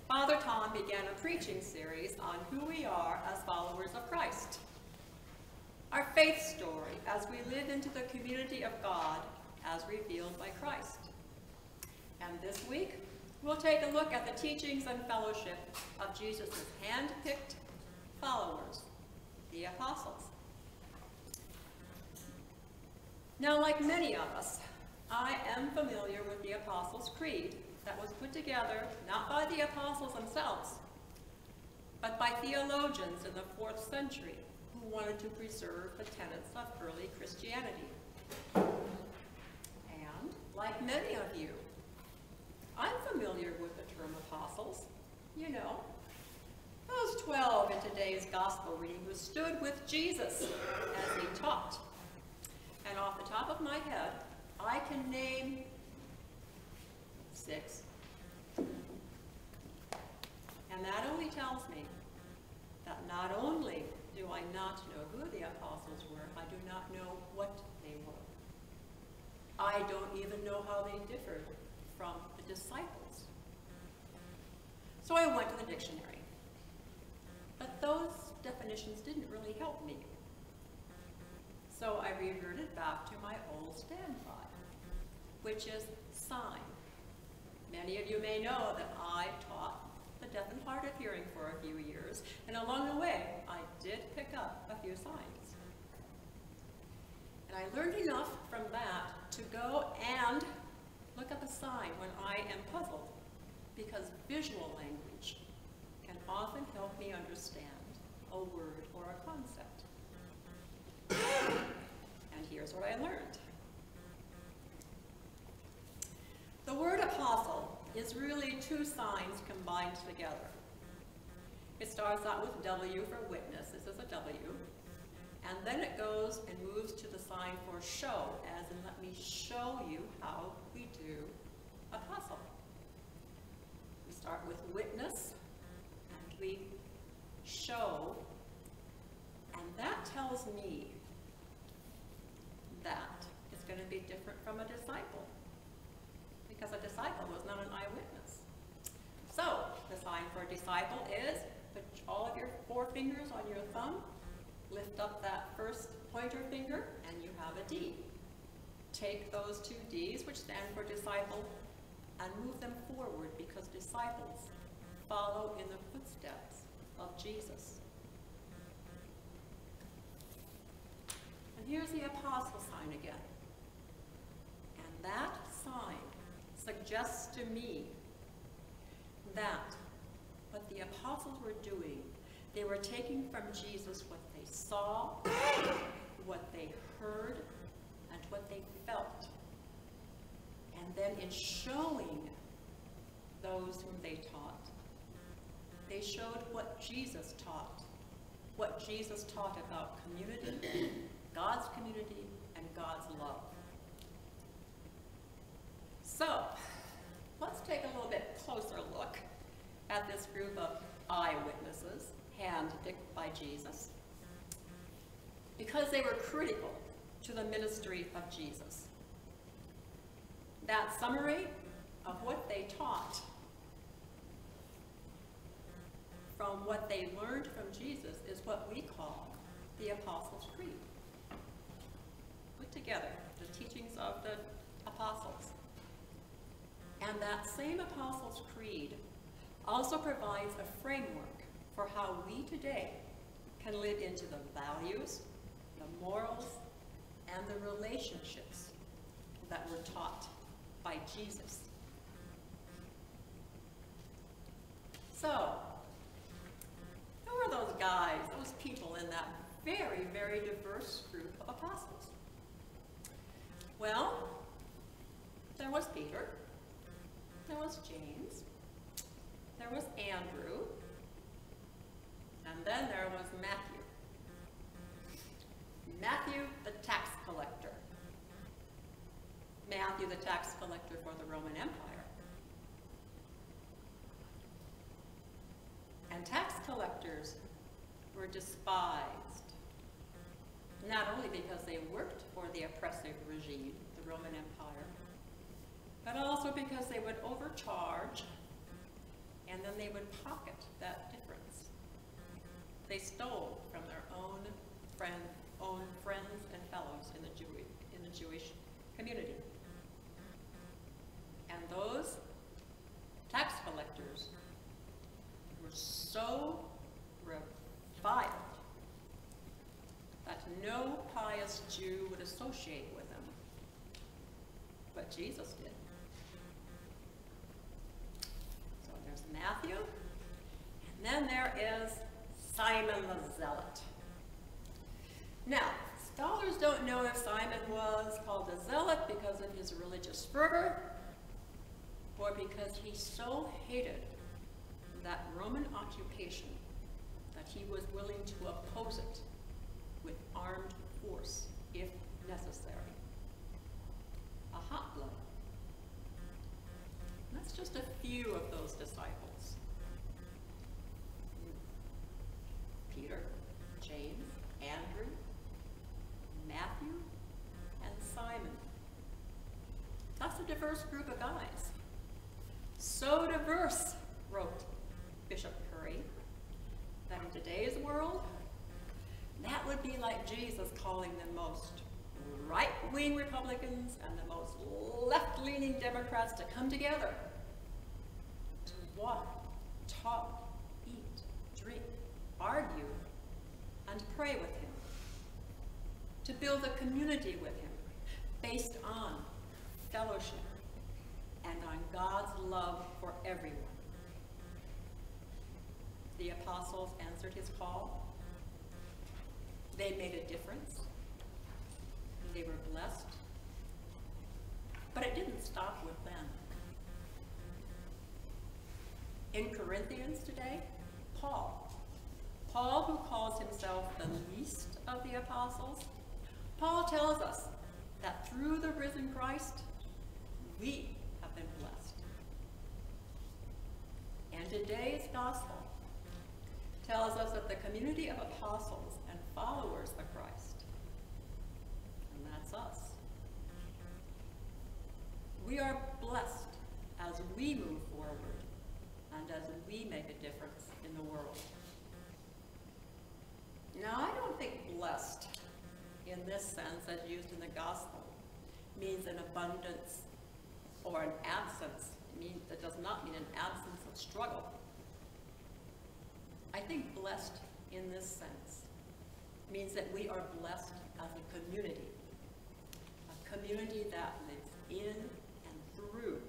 Father Tom began a preaching series on who we are as followers of Christ. Our faith story as we live into the community of God as revealed by Christ. And this week, we'll take a look at the teachings and fellowship of Jesus' hand-picked followers, the apostles. Now, like many of us, I am familiar with the Apostles' Creed that was put together not by the apostles themselves, but by theologians in the 4th century who wanted to preserve the tenets of early Christianity. And, like many of you, I'm familiar with the term apostles. You know, those 12 in today's gospel reading who stood with Jesus as he taught. And off the top of my head, I can name 6. And that only tells me that not only do I not know who the apostles were, I do not know what they were. I don't even know how they differed from the disciples. So I went to the dictionary. But those definitions didn't really help me. So I reverted back to my old standby, which is sign. Many of you may know that I taught the deaf and hard of hearing for a few years, and along the way, I did pick up a few signs. And I learned enough from that to go and look up a sign when I am puzzled, because visual language can often help me understand a word or a concept. And here's what I learned. The word apostle is really 2 signs combined together. It starts out with W for witness. This is a W. And then it goes and moves to the sign for show, as in let me show you how we do apostle. We start with witness, and we show, and that tells me that it's going to be different from a disciple, because a disciple was not an eyewitness. So, the sign for a disciple is put all of your 4 fingers on your thumb, lift up that first pointer finger, and you have a D. Take those 2 Ds, which stand for disciple, and move them forward, because disciples follow in the footsteps of Jesus. And here's the apostle sign again. And that sign suggests to me that what the apostles were doing, they were taking from Jesus what they saw, what they heard, and what they felt. And then in showing those whom they taught, they showed what Jesus taught about community, God's community, and God's love. So, let's take a little bit closer look at this group of eyewitnesses handpicked by Jesus, because they were critical to the ministry of Jesus. That summary of what they taught from what they learned from Jesus is what we call the Apostles' Creed. Put together the teachings of the apostles. And that same Apostles' Creed also provides a framework for how we today can live into the values, the morals, and the relationships that were taught by Jesus. So, who are those guys, those people in that very, very diverse group of apostles? Well, there was Peter, there was James, there was Andrew, and then there was Matthew. Matthew, the tax collector. Matthew, the tax collector for the Roman Empire. And tax collectors were despised, not only because they worked for the oppressive regime, the Roman Empire, but also because they would overcharge and then they would pocket that difference. They stole from their own friends and fellows in the Jewish community. And those tax collectors were so reviled that no pious Jew would associate with them, but Jesus did. So there's Matthew, and then there is Simon the Zealot. Now, scholars don't know if Simon was called a zealot because of his religious fervor, or because he so hated that Roman occupation that he was willing to oppose it with armed force if necessary. A hot blood. That's just a few of those disciples. Peter, James, Andrew, Matthew, and Simon. That's a diverse group of guys. So diverse, wrote Bishop Curry, that in today's world, that would be like Jesus calling the most right-wing Republicans and the most left-leaning Democrats to come together to walk, talk, eat, drink, argue, and pray with him, to build a community with him based on fellowship and on God's love for everyone. The apostles answered his call. They made a difference. They were blessed. But it didn't stop with them. In Corinthians today, Paul who calls himself the least of the apostles, Paul tells us that through the risen Christ, we have been blessed. And today's gospel tells us that the community of apostles and followers of Christ, and that's us, we are blessed as we move forward and as we make a difference in the world. Now, I don't think blessed in this sense as used in the gospel means an abundance or an absence. It does not mean an absence of struggle. I think blessed in this sense means that we are blessed as a community that lives in and through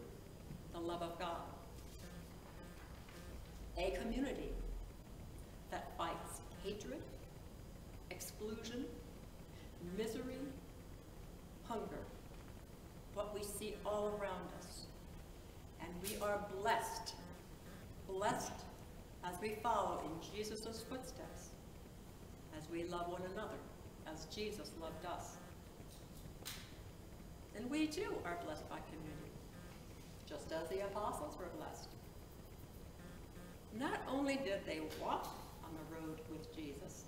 the love of God. A community that fights hatred, exclusion, misery, hunger, what we see all around us. And we are blessed as we follow in Jesus' footsteps, as we love one another, as Jesus loved us. And we too are blessed by community, just as the apostles were blessed. Not only did they walk on the road with Jesus,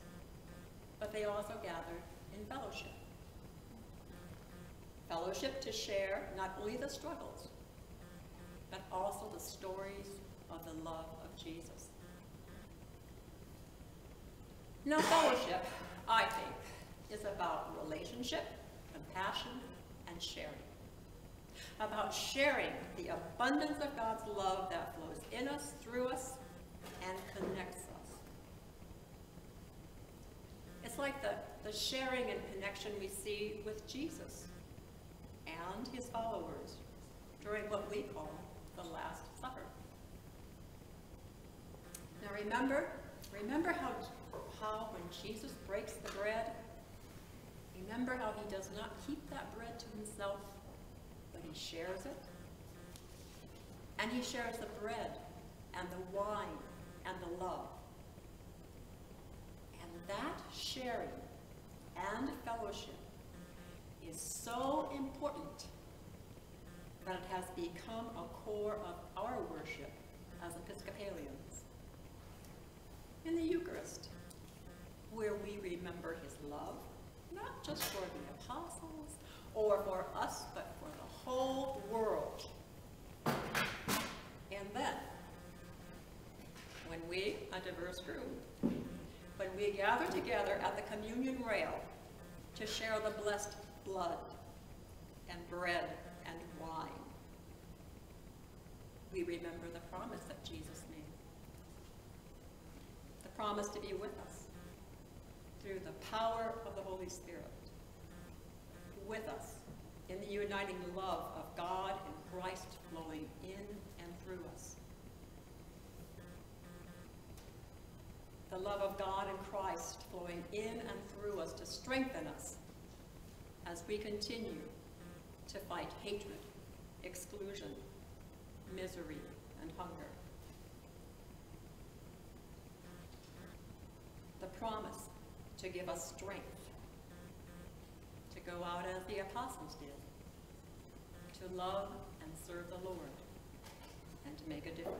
but they also gathered in fellowship. Fellowship to share not only the struggles, but also the stories of the love of Jesus. Now, fellowship, I think, is about relationship, compassion, and sharing. About sharing the abundance of God's love that flows in us, through us, and connects us. It's like the sharing and connection we see with Jesus and his followers during what we call the Last Supper. Now remember how when Jesus breaks the bread, remember how he does not keep that bread to himself, but he shares it. And he shares the bread and the wine and the love. And that sharing and fellowship is so important that it has become a core of our worship as Episcopalians. In the Eucharist, where we remember his love, not just for the apostles or for us, but for the whole world. And then, we, a diverse group, when we gather together at the communion rail to share the blessed blood and bread and wine, we remember the promise that Jesus made. The promise to be with us through the power of the Holy Spirit, with us in the uniting love of God and Christ flowing in and through us. The love of God and Christ flowing in and through us to strengthen us as we continue to fight hatred, exclusion, misery, and hunger. The promise to give us strength to go out as the apostles did, to love and serve the Lord, and to make a difference.